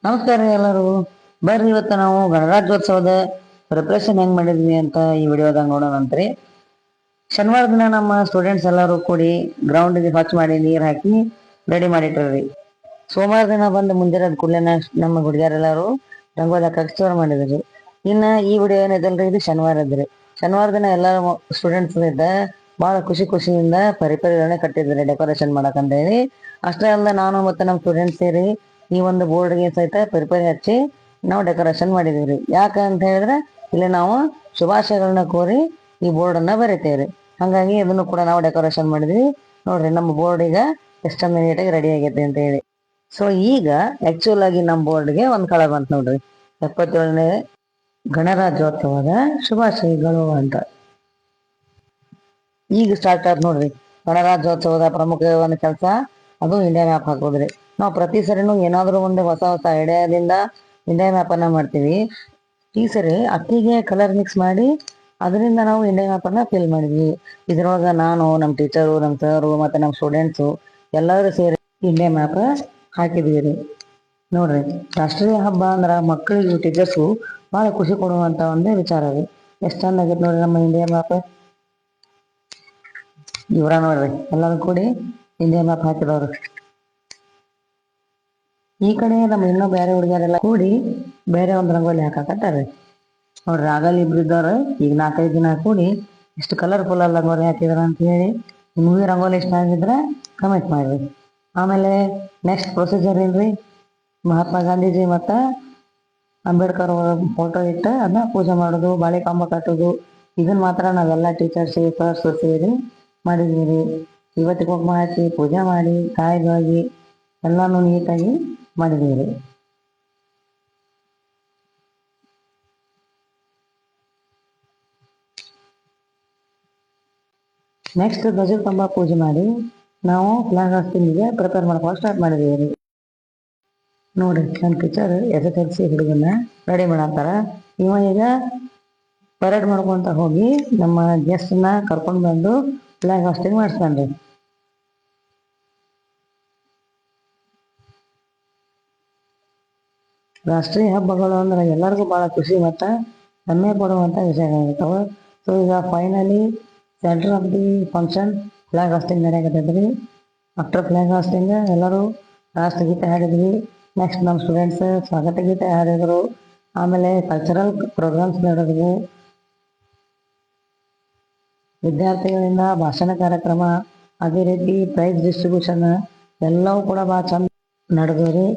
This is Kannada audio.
ನಮಸ್ಕಾರ ರೀ ಎಲ್ಲರೂ. ಬರ್ರಿ ಇವತ್ತು ನಾವು ಗಣರಾಜ್ಯೋತ್ಸವದ ಪ್ರಿಪ್ರೇಷನ್ ಹೆಂಗ್ ಮಾಡಿದ್ವಿ ಅಂತ ಈ ವಿಡಿಯೋದಾಗ ನೋಡೋಣಂತ್ರಿ. ಶನಿವಾರ ದಿನ ನಮ್ಮ ಸ್ಟೂಡೆಂಟ್ಸ್ ಎಲ್ಲರೂ ಕೂಡಿ ಗ್ರೌಂಡ್ಗೆ ಸ್ವಚ್ಛ ಮಾಡಿ ನೀರ್ ಹಾಕಿ ರೆಡಿ ಮಾಡಿಟ್ರಿ. ಸೋಮವಾರ ದಿನ ಬಂದು ಮುಂಜಾನೆ ಕೂಡಲೇ ನಮ್ಮ ಹುಡುಗಿಯರೆಲ್ಲರೂ ರಂಗೋಲಿ ಹಾಕಕ್ ಶುರು ಮಾಡಿದ್ರಿ. ಇನ್ನ ಈ ವಿಡಿಯೋ ಏನಿದಲ್ರಿ, ಇದು ಶನಿವಾರ ಇದ್ರಿ. ಶನಿವಾರ ದಿನ ಎಲ್ಲರೂ ಸ್ಟೂಡೆಂಟ್ಸ್ ಇದ್ದ ಬಹಳ ಖುಷಿಯಿಂದ ಪರಿಪರಿಗಳನ್ನ ಕಟ್ಟಿದ್ರಿ ಡೆಕೋರೇಷನ್ ಮಾಡಕ್ ಹೇಳಿ. ಅಷ್ಟೇ ಅಲ್ಲ, ನಾನು ಮತ್ತೆ ನಮ್ಮ ಸ್ಟೂಡೆಂಟ್ಸ್ ಸೇರಿ ಈ ಒಂದು ಬೋರ್ಡ್ಗೆ ಸಹಿತ ಪರಿಪರಿ ಹಚ್ಚಿ ನಾವು ಡೆಕೋರೇಷನ್ ಮಾಡಿದೀವ್ರಿ. ಯಾಕಂತ ಹೇಳಿದ್ರೆ ಇಲ್ಲಿ ನಾವು ಶುಭಾಶಯಗಳನ್ನ ಕೋರಿ ಈ ಬೋರ್ಡ್ ಅನ್ನ ಬರಿತೇವ್ರಿ. ಹಂಗಾಗಿ ಇದನ್ನು ಕೂಡ ನಾವು ಡೆಕೋರೇಷನ್ ಮಾಡಿದ್ವಿ. ನೋಡ್ರಿ, ನಮ್ಮ ಬೋರ್ಡ್ ಈಗ ಎಷ್ಟೊಂದು ನೀಟಾಗಿ ರೆಡಿ ಆಗೈತೆ ಅಂತ ಹೇಳಿ. ಸೊ ಈಗ ಆಕ್ಚುಲ್ ಆಗಿ ನಮ್ಮ ಬೋರ್ಡ್ಗೆ ಒಂದ್ ಕಲರ್ ಬಂತ ನೋಡ್ರಿ, 77ನೇ ಗಣರಾಜ್ಯೋತ್ಸವದ ಶುಭಾಶಯಗಳು ಅಂತ. ಈಗ ಸ್ಟಾರ್ಟ್ ಆದ್ ನೋಡ್ರಿ ಗಣರಾಜ್ಯೋತ್ಸವದ ಪ್ರಮುಖ ಒಂದು ಕೆಲಸ, ಅದು ಇಂಡಿಯಾ ಮ್ಯಾಪ್ ಹಾಕೋದ್ರಿ. ನಾವು ಪ್ರತಿ ಸರಿನೂ ಏನಾದ್ರು ಒಂದು ಹೊಸ ಐಡಿಯಾದಿಂದ ಇಂಡಿಯಾ ಮ್ಯಾಪ್ ಅನ್ನ ಮಾಡ್ತೀವಿ. ಈ ಸರಿ ಅಕ್ಕಿಗೆ ಕಲರ್ ಮಿಕ್ಸ್ ಮಾಡಿ ಅದರಿಂದ ನಾವು ಇಂಡಿಯಾ ಮ್ಯಾಪ್ ಅನ್ನ ಫಿಲ್ ಮಾಡಿದ್ವಿ. ಇದ್ರೊಳಗ ನಾನು, ನಮ್ಮ ಟೀಚರು, ನಮ್ಮ ಸರು ಮತ್ತೆ ನಮ್ಮ ಸ್ಟೂಡೆಂಟ್ಸು ಎಲ್ಲರೂ ಸೇರಿ ಇಂಡಿಯಾ ಮ್ಯಾಪ್ ಹಾಕಿದ್ವಿ ರೀ. ನೋಡ್ರಿ, ರಾಷ್ಟ್ರೀಯ ಹಬ್ಬ ಅಂದ್ರ ಮಕ್ಕಳಿಗೆ ಟೀಚರ್ಸು ಬಹಳ ಖುಷಿ ಕೊಡುವಂತ ಒಂದೇ ವಿಚಾರ ರೀ. ಎಷ್ಟ್ ಚಂದ ಆಗೈತೆ ನೋಡ್ರಿ ನಮ್ಮ ಇಂಡಿಯಾ ಮ್ಯಾಪ್. ಇವರ ನೋಡ್ರಿ ಎಲ್ಲರೂ ಕೂಡಿ ಇಂಡಿಯಾ ಮ್ಯಾಪ್ ಹಾಕಿದವ್ರು. ಈ ಕಡೆ ನಮ್ಮ ಇನ್ನೂ ಬೇರೆ ಹುಡುಗಿಯರೆಲ್ಲ ಕೂಡಿ ಬೇರೆ ಒಂದು ರಂಗೋಲಿ ಹಾಕಾಕತ್ತಾರ್ರಿ. ನೋಡ್ರಿ, ಆಗಲ್ಲ ಇಬ್ರು ಇದ್ದವ್ರು, ಈಗ 4-5 ದಿನ ಕೂಡಿ ಎಷ್ಟು ಕಲರ್ಫುಲ್ ರಂಗೋಲಿ ಹಾಕಿದ್ರ ಅಂತ ಹೇಳಿ. ನಿಮ್ಗೆ ರಂಗೋಲಿ ಇಷ್ಟ ಆಗಿದ್ರೆ ಕಮೆಂಟ್ ಮಾಡ್ರಿ. ಆಮೇಲೆ ನೆಕ್ಸ್ಟ್ ಪ್ರೊಸೀಜರ್ ಏನ್ರಿ, ಮಹಾತ್ಮ ಗಾಂಧೀಜಿ ಮತ್ತು ಅಂಬೇಡ್ಕರ್ ಅವರ ಫೋಟೋ ಇಟ್ಟು ಅದನ್ನ ಪೂಜೆ ಮಾಡೋದು, ಬಾಳೆ ಕಂಬ ಕಟ್ಟೋದು, ಇದನ್ನ ಮಾತ್ರ ನಾವೆಲ್ಲ ಟೀಚರ್ಸ್ ಸರ್ಸ್ ಸೇರಿ ಮಾಡಿದೀವಿ. ಇವತ್ತು ಕುಂಕುಮ ಹಚ್ಚಿ ಪೂಜೆ ಮಾಡಿ ಕಾಯಿಗಾಗಿ ಎಲ್ಲಾನು ನೀಟಾಗಿ ಮಾಡಿದೀವಿ. ನೆಕ್ಸ್ಟ್ ಧ್ವಜ ಕಂಬ ಪೂಜೆ ಮಾಡಿ ನಾವು ಫ್ಲಾಗ್ ಹಾಸ್ಟಿಂಗಿಗೆ ಪ್ರಿಪೇರ್ ಮಾಡ್ಕೊಂಡು ಸ್ಟಾರ್ಟ್ ಮಾಡಿದೀವಿ. ನೋಡ್ರಿ, ನಮ್ಮ ಟೀಚರ್ SSLC ಹುಡುಗನ್ನ ರೆಡಿ ಮಾಡತ್ತಾರ. ಇವ ಈಗ ಪರೇಡ್ ಮಾಡ್ಕೊಂತ ಹೋಗಿ ನಮ್ಮ ಗೆಸ್ಟ್ನ ಕರ್ಕೊಂಡು ಬಂದು ಫ್ಲಾಗ್ ಹಾಸ್ಟಿಂಗ್ ಮಾಡಿಸ್ತಾನ್ರಿ. ರಾಷ್ಟ್ರೀಯ ಹಬ್ಬಗಳು ಅಂದ್ರೆ ಎಲ್ಲರಿಗೂ ಬಹಳ ಖುಷಿ ಮತ್ತು ಹೆಮ್ಮೆ ಪಡುವಂಥ ವಿಷಯಗಳಾಗಿರ್ತಾವೆ. ಸೊ ಈಗ finally center of the function flag hoisting ನಡೆಯಕತ್ತೈತ್ರಿ. ಆಫ್ಟರ್ ಫ್ಲಾಗ್ ಹಾಸ್ಟಿಂಗ್ ಎಲ್ಲರೂ ರಾಷ್ಟ್ರಗೀತೆ ಹಾಡಿದ್ವಿ. ನೆಕ್ಸ್ಟ್ ನಮ್ಮ ಸ್ಟೂಡೆಂಟ್ಸ್ ಸ್ವಾಗತ ಗೀತೆ ಹಾಡಿದ್ರು. ಆಮೇಲೆ ಕಲ್ಚರಲ್ ಪ್ರೋಗ್ರಾಮ್ಸ್ ನಡೆದ್ವು. ವಿದ್ಯಾರ್ಥಿಗಳಿಂದ ಭಾಷಣ ಕಾರ್ಯಕ್ರಮ, ಅದೇ ರೀತಿ ಪ್ರೈಸ್ ಡಿಸ್ಟ್ರಿಬ್ಯೂಷನ್ ಎಲ್ಲವೂ ಕೂಡ ಭಾಳ ಚಂದ ನಡೆದ್ರಿ.